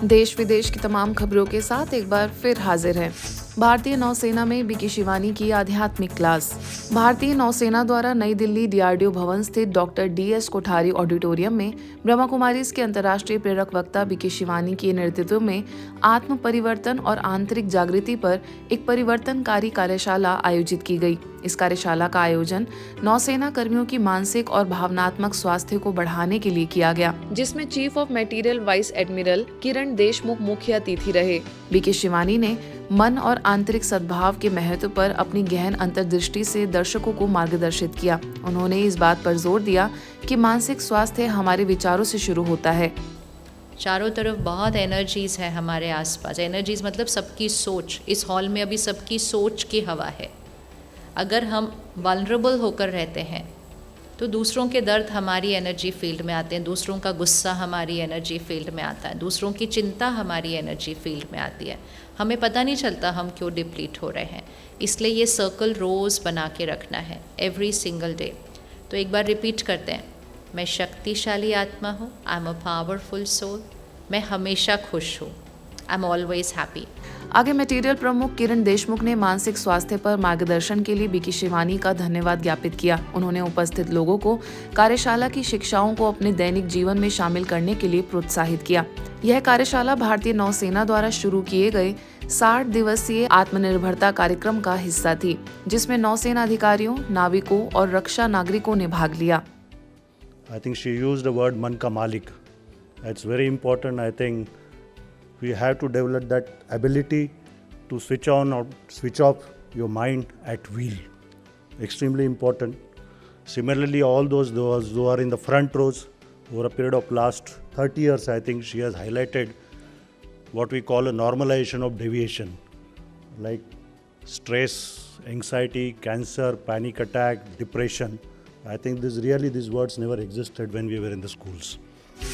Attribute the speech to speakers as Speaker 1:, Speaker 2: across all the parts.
Speaker 1: देश विदेश की तमाम खबरों के साथ एक बार फिर हाजिर हैं। भारतीय नौसेना में बीके शिवानी की आध्यात्मिक क्लास। भारतीय नौसेना द्वारा नई दिल्ली डीआरडीओ भवन स्थित डॉक्टर डीएस कोठारी ऑडिटोरियम में ब्रह्मा कुमारीज के अंतर्राष्ट्रीय प्रेरक वक्ता बीके शिवानी के नेतृत्व में आत्म परिवर्तन और आंतरिक जागृति पर एक परिवर्तनकारी कार्यशाला आयोजित की गई। इस कार्यशाला का आयोजन नौसेना कर्मियों की मानसिक और भावनात्मक स्वास्थ्य को बढ़ाने के लिए किया गया, जिसमें chief of material vice admiral Kiran Deshmukh मुख्य अतिथि रहे। बीके शिवानी ने मन और आंतरिक सद्भाव के महत्व पर अपनी गहन अंतर्दृष्टि से दर्शकों को मार्गदर्शित किया। उन्होंने इस बात पर जोर दिया कि मानसिक स्वास्थ्य हमारे विचारों से शुरू होता है।
Speaker 2: चारों तरफ बहुत एनर्जीज है हमारे आसपास। एनर्जीज मतलब सबकी सोच। इस हॉल में अभी सबकी सोच की हवा है। अगर हम वल्नरेबल होकर रहते हैं तो दूसरों के दर्द हमारी एनर्जी फील्ड में आते हैं, दूसरों का गुस्सा हमारी एनर्जी फील्ड में आता है, दूसरों की चिंता हमारी एनर्जी फील्ड में आती है। हमें पता नहीं चलता हम क्यों डिप्लीट हो रहे हैं। इसलिए ये सर्कल रोज़ बना के रखना है, एवरी सिंगल डे। तो एक बार रिपीट करते हैं, मैं शक्तिशाली आत्मा हूँ, I am a powerful soul, मैं हमेशा खुश हूँ, आई एम ऑलवेज हैप्पी।
Speaker 1: आगे मटेरियल प्रमुख किरण देशमुख ने मानसिक स्वास्थ्य पर मार्गदर्शन के लिए बीके शिवानी का धन्यवाद ज्ञापित किया। उन्होंने उपस्थित लोगों को कार्यशाला की शिक्षाओं को अपने दैनिक जीवन में शामिल करने के लिए प्रोत्साहित किया। यह कार्यशाला भारतीय नौसेना द्वारा शुरू किए गए 60 दिवसीय आत्मनिर्भरता कार्यक्रम का हिस्सा थी, जिसमें नौसेना अधिकारियों, नाविकों और रक्षा नागरिकों ने भाग लिया।
Speaker 3: I think she used the word man ka malik. It's very important. I think we have to develop that ability to switch on or switch off your mind at will. Extremely important. Similarly, all those who are in the front rows over a period of last 30 years, I think she has highlighted what we call a normalization of deviation, like stress, anxiety, cancer, panic attack, depression. I think these words never existed when we were in the schools.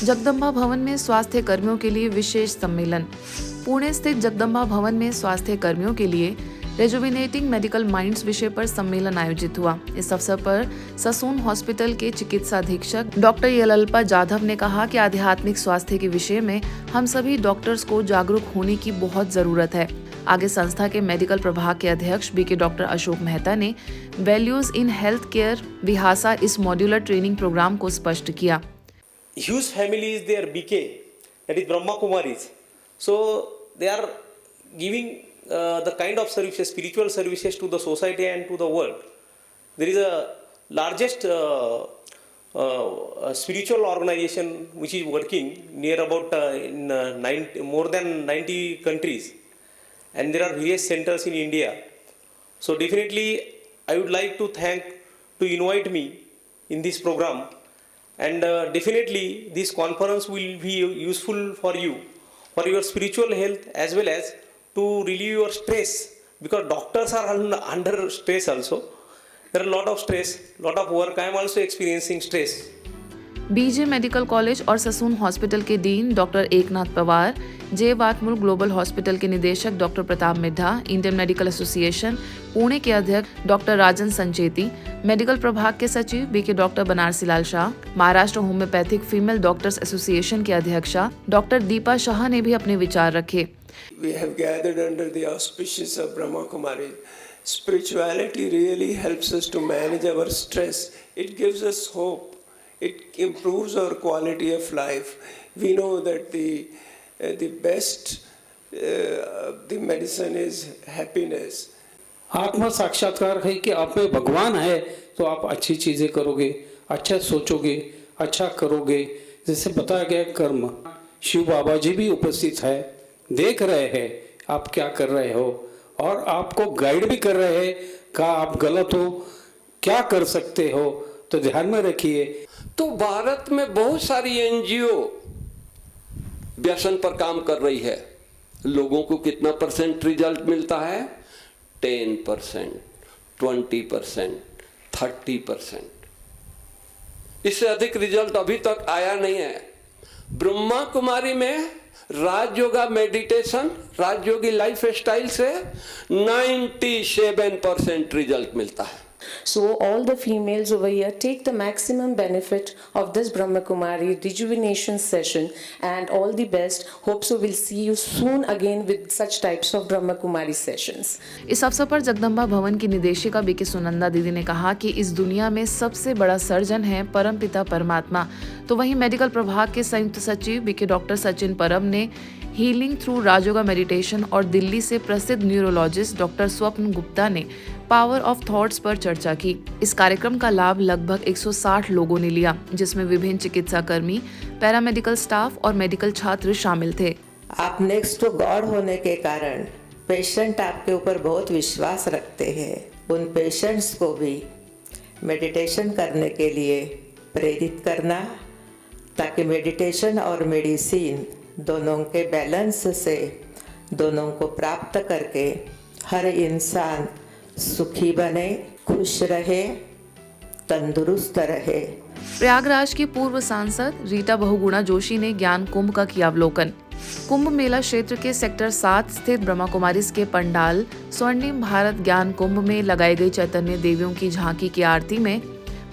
Speaker 1: Jagdamba भवन में स्वास्थ्य कर्मियों के लिए विशेष सम्मेलन। पुणे स्थित जगदम्बा भवन में स्वास्थ्य कर्मियों के लिए रेजुविनेटिंग मेडिकल माइंड्स विषय पर सम्मेलन आयोजित हुआ। इस अवसर पर ससून हॉस्पिटल के चिकित्सा अधीक्षक डॉक्टर यलल्पा जाधव ने कहा कि आध्यात्मिक स्वास्थ्य के विषय में हम सभी डॉक्टर्स को जागरूक होने की बहुत जरूरत है। आगे संस्था के मेडिकल प्रभाग के अध्यक्ष बीके डॉक्टर अशोक मेहता ने वैल्यूज इन हेल्थ केयर विहासा इस मॉड्यूलर ट्रेनिंग प्रोग्राम को स्पष्ट किया।
Speaker 4: Huge family is there, BK, that is Brahma Kumaris. So they are giving the kind of services, spiritual services to the society and to the world. There is a largest spiritual organization which is working near about more than 90 countries, and there are various centers in India. So definitely I would like to invite me in this program. And definitely this conference will be useful for you, for your spiritual health as well as to relieve your stress, because doctors are under stress also. There are a lot of stress, lot of work. I am also experiencing stress.
Speaker 1: BJ medical college और Sassoon hospital के dean doctor Eknath Pawar, J Watumull global hospital के निदेशक doctor Pratap Middha, Indian Medical Association Pune के अध्यक्ष doctor Rajan Sancheti, medical प्रभाग के सचिव BK doctor Banarasi Lal Shah, Maharashtra homeopathic female doctors association के अध्यक्षा डॉक्टर दीपा शाह ने भी अपने विचार रखे।
Speaker 5: We have gathered under the auspices of Brahma Kumari. Spirituality really helps us to manage our stress. It gives us hope. It improves our quality of life. We know that the best the medicine is happiness.
Speaker 6: आत्म साक्षात्कार है कि आप में भगवान है तो आप अच्छी चीजें करोगे, अच्छा सोचोगे, अच्छा करोगे। जैसे बताया गया कर्म, शिव बाबा जी भी उपस्थित है, देख रहे हैं आप क्या कर रहे हो और आपको गाइड भी कर रहे हैं कि आप गलत हो, क्या कर सकते हो, तो ध्यान में रखिए।
Speaker 7: तो भारत में बहुत सारी एनजीओ व्यसन पर काम कर रही है। लोगों को कितना % रिजल्ट मिलता है? 10%, 20%, 30%। इससे अधिक रिजल्ट अभी तक आया नहीं है। ब्रह्मा कुमारी में राजयोगा मेडिटेशन, राजयोगी लाइफ स्टाइल से 97% रिजल्ट मिलता है।
Speaker 8: So all the females over here take the maximum benefit of this Brahma Kumari rejuvenation session, and all the best. Hope so we'll see you soon again with such types of Brahma Kumari sessions.
Speaker 1: इस अवसर पर जगदम्बा भवन की निदेशिका BK Sunanda दीदी ने कहा कि इस दुनिया में सबसे बड़ा सर्जन है परमपिता परमात्मा। तो वहीं मेडिकल प्रभाग के संयुक्त सचिव बीके डॉक्टर सचिन परब ने हीलिंग थ्रू राजयोगा मेडिटेशन और दिल्ली से प्रसिद्ध न्यूरोलॉजिस्ट डॉक्टर स्वप्न गुप्ता ने पावर ऑफ थॉट्स पर चर्चा की। इस कार्यक्रम का लाभ लगभग 160 लोगों ने लिया, जिसमें विभिन्न चिकित्सा कर्मी, पैरामेडिकल स्टाफ और मेडिकल छात्र शामिल थे।
Speaker 9: आप नेक्स्ट टू गॉड होने के कारण पेशेंट आपके ऊपर बहुत विश्वास रखते हैं। उन पेशेंट्स को भी मेडिटेशन करने के लिए प्रेरित करना, ताकि मेडिटेशन और मेडिसिन दोनों के बैलेंस से दोनों को प्राप्त करके हर इंसान सुखी बने, खुश रहे, तंदुरुस्त रहे।
Speaker 1: प्रयागराज की पूर्व सांसद रीटा बहुगुणा जोशी ने ज्ञान कुंभ का किया अवलोकन। कुंभ मेला क्षेत्र के सेक्टर 7 स्थित ब्रह्मा कुमारीज के पंडाल स्वर्णिम भारत ज्ञान कुंभ में लगाई गई चैतन्य देवियों की झांकी की आरती में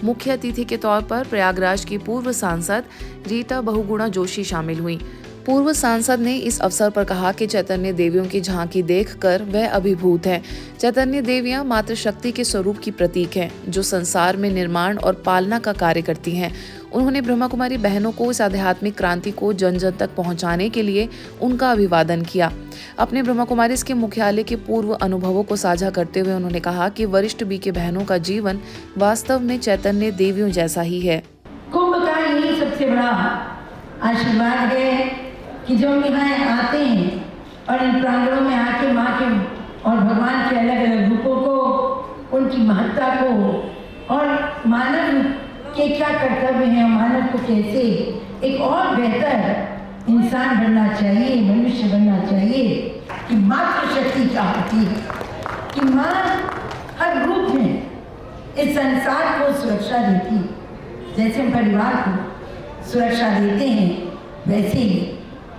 Speaker 1: मुख्य अतिथि के तौर पर प्रयागराज की पूर्व सांसद रीटा बहुगुणा जोशी शामिल हुई। पूर्व सांसद ने इस अवसर पर कहा कि चैतन्य देवियों की झांकी देखकर वह अभिभूत हैं। चैतन्य देवियां मातृशक्ति के स्वरूप की प्रतीक हैं, जो संसार में निर्माण और पालना का कार्य करती हैं। उन्होंने ब्रह्मा कुमारी बहनों को इस आध्यात्मिक क्रांति को जन जन तक पहुंचाने के लिए उनका अभिवादन किया। अपने ब्रह्मा कुमारी के मुख्यालय के पूर्व अनुभवों को साझा करते हुए उन्होंने कहा कि वरिष्ठ बीके बहनों का जीवन वास्तव में चैतन्य देवियों जैसा ही है।
Speaker 10: कुंभ का यही सबसे बड़ा आशीर्वाद है कि जो यहाँ आते हैं और इन प्रांगणों में आके माँ के और भगवान के अलग अलग रूपों को, उनकी महत्ता को और मानव के क्या कर्तव्य हैं, मानव को कैसे एक और बेहतर इंसान बनना चाहिए, मनुष्य बनना चाहिए, कि मातृशक्ति क्या होती है, कि माँ हर रूप में इस संसार को सुरक्षा देती है। जैसे हम परिवार को सुरक्षा देते हैं, वैसे ही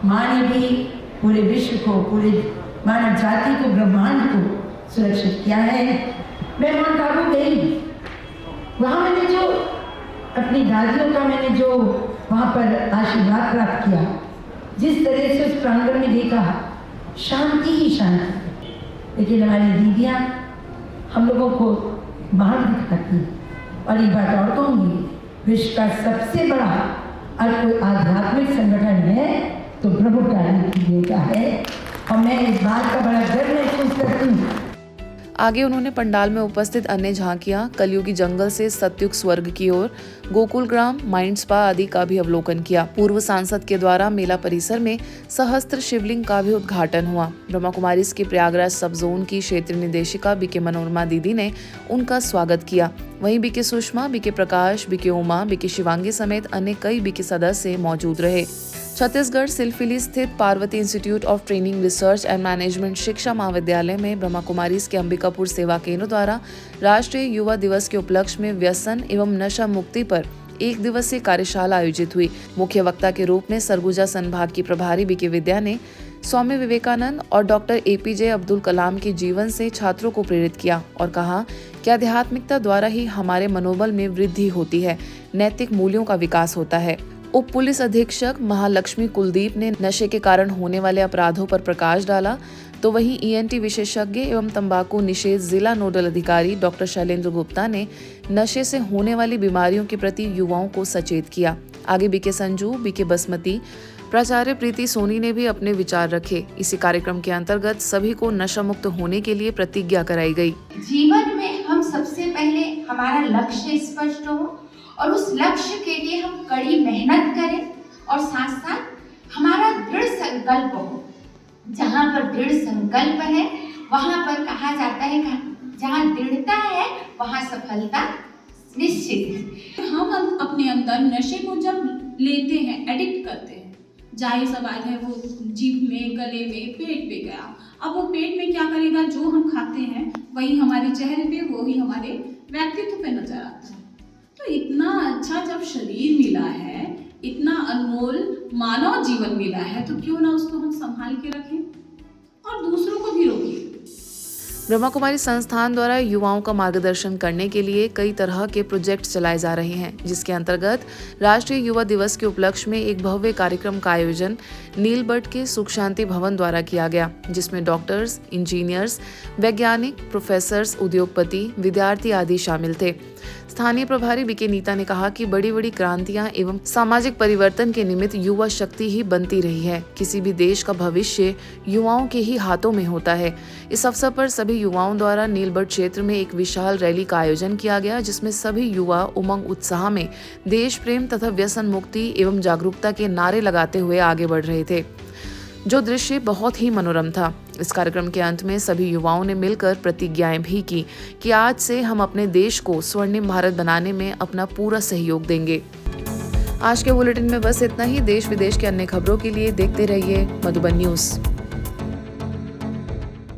Speaker 10: माँ ने भी पूरे विश्व को, पूरे मानव जाति को, ब्रह्मांड को सुरक्षित किया है। मैं माउंट आबू गई, वहाँ मैंने जो अपनी दादियों का मैंने जो वहाँ पर आशीर्वाद प्राप्त किया, जिस तरह से उस प्रांगण में देखा, शांति ही शांति। लेकिन हमारी दीदियाँ हम लोगों को बाहर दिखाती। और एक बात और कहूँगी, विश्व का सबसे बड़ा और कोई आध्यात्मिक संगठन है तो ब्रह्म कुमारी का है, और मैं इस बात का बड़ा गर्व महसूस करती हूँ।
Speaker 1: आगे उन्होंने पंडाल में उपस्थित अन्य झांकियां, कलयुगी जंगल से सतयुग स्वर्ग की ओर, गोकुल ग्राम, माइंड स्पा आदि का भी अवलोकन किया। पूर्व सांसद के द्वारा मेला परिसर में सहस्त्र शिवलिंग का भी उद्घाटन हुआ। ब्रह्मा कुमारीज के प्रयागराज सब जोन की क्षेत्रीय निदेशिका बीके मनोरमा दीदी ने उनका स्वागत किया। वहीं बीके सुषमा, बीके प्रकाश, बीके उमा, बीके शिवांगी समेत अन्य कई बीके सदस्य मौजूद रहे। छत्तीसगढ़ सिलफिली स्थित Parvati institute of training research and management शिक्षा महाविद्यालय में ब्रह्मा कुमारीज के अंबिकापुर सेवा केंद्र द्वारा राष्ट्रीय युवा दिवस के उपलक्ष्य में व्यसन एवं नशा मुक्ति पर 1 दिवसीय कार्यशाला आयोजित हुई। मुख्य वक्ता के रूप में सरगुजा संभाग की प्रभारी बीके विद्या ने स्वामी विवेकानंद और डॉक्टर APJ अब्दुल कलाम के जीवन से छात्रों को प्रेरित किया और कहा कि आध्यात्मिकता द्वारा ही हमारे मनोबल में वृद्धि होती है, नैतिक मूल्यों का विकास होता है। उप पुलिस अधीक्षक महालक्ष्मी कुलदीप ने नशे के कारण होने वाले अपराधों पर प्रकाश डाला, तो वहीं ENT विशेषज्ञ एवं तंबाकू निषेध जिला नोडल अधिकारी डॉक्टर शैलेंद्र गुप्ता ने नशे से होने वाली बीमारियों के प्रति युवाओं को सचेत किया। आगे बीके संजू, बीके बसमती, प्राचार्य प्रीति सोनी ने भी अपने विचार रखे। इसी कार्यक्रम के अंतर्गत सभी को नशा मुक्त होने के लिए प्रतिज्ञा कराई गई।
Speaker 11: जीवन में हम सबसे पहले हमारा लक्ष्य स्पष्ट हो और उस लक्ष्य के लिए हम कड़ी मेहनत करें और साथ साथ हमारा दृढ़ संकल्प हो। जहाँ पर दृढ़ संकल्प है वहाँ पर कहा जाता है जहाँ दृढ़ता है वहाँ सफलता निश्चित है।
Speaker 12: हम अपने अंदर नशे को जब लेते हैं, एडिक्ट करते हैं, जाहिर सा बात है वो जीभ में, गले में, पेट पे गया। अब वो पेट में क्या करेगा, जो हम खाते हैं वही हमारे चेहरे पे, वही हमारे व्यक्तित्व पे नजर आता है। तो इतना अच्छा जब शरीर मिला है, इतना अनमोल मानव जीवन मिला है, तो क्यों ना उसको हम संभाल के रखें और दूसरों को भी रोकें।
Speaker 1: ब्रह्मा कुमारी संस्थान द्वारा युवाओं का मार्गदर्शन करने के लिए कई तरह के प्रोजेक्ट चलाए जा रहे हैं, जिसके अंतर्गत राष्ट्रीय युवा दिवस के उपलक्ष्य में एक भव्य कार्यक्रम का आयोजन नीलबर्ट के सुख शांति भवन द्वारा किया गया, जिसमें डॉक्टर्स, इंजीनियर्स, वैज्ञानिक, प्रोफेसर्स, उद्योगपति, विद्यार्थी आदि शामिल थे। स्थानीय प्रभारी बीके नीता ने कहा कि बड़ी बड़ी क्रांतियां एवं सामाजिक परिवर्तन के निमित्त युवा शक्ति ही बनती रही है। किसी भी देश का भविष्य युवाओं के ही हाथों में होता है। इस अवसर पर सभी युवाओं द्वारा नीलबर्ट क्षेत्र में एक विशाल रैली का आयोजन किया गया, जिसमें सभी युवा उमंग उत्साह में देश प्रेम तथा व्यसन मुक्ति एवं जागरूकता के नारे लगाते हुए आगे बढ़ रहे थे, जो दृश्य बहुत ही मनोरम था। इस कार्यक्रम के अंत में सभी युवाओं ने मिलकर प्रतिज्ञाएं भी की कि आज से हम अपने देश को स्वर्णिम भारत बनाने में अपना पूरा सहयोग देंगे। आज के बुलेटिन में बस इतना ही। देश विदेश के अन्य खबरों के लिए देखते रहिए मधुबन न्यूज़।